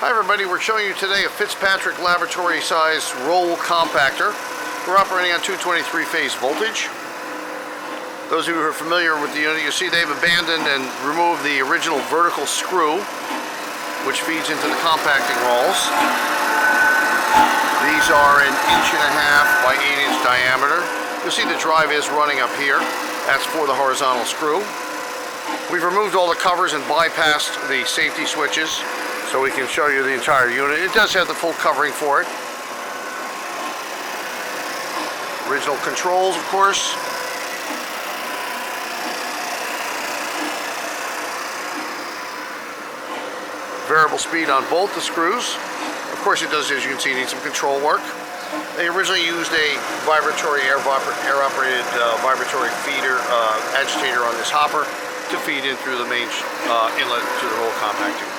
Hi everybody, we're showing you today a Fitzpatrick laboratory size roll compactor. We're operating on 223 phase voltage. Those of you who are familiar with the unit, you see they've abandoned and removed the original vertical screw which feeds into the compacting rolls. These are 1.5 inches by 8-inch diameter. You'll see the drive is running up here. That's for the horizontal screw. We've removed all the covers and bypassed the safety switches so we can show you the entire unit. It does have the full covering for it. Original controls, of course. Variable speed on both the screws. Of course it does, as you can see, need some control work. They originally used a vibratory air-operated vibratory feeder agitator on this hopper to feed in through the main inlet to the roll compacting.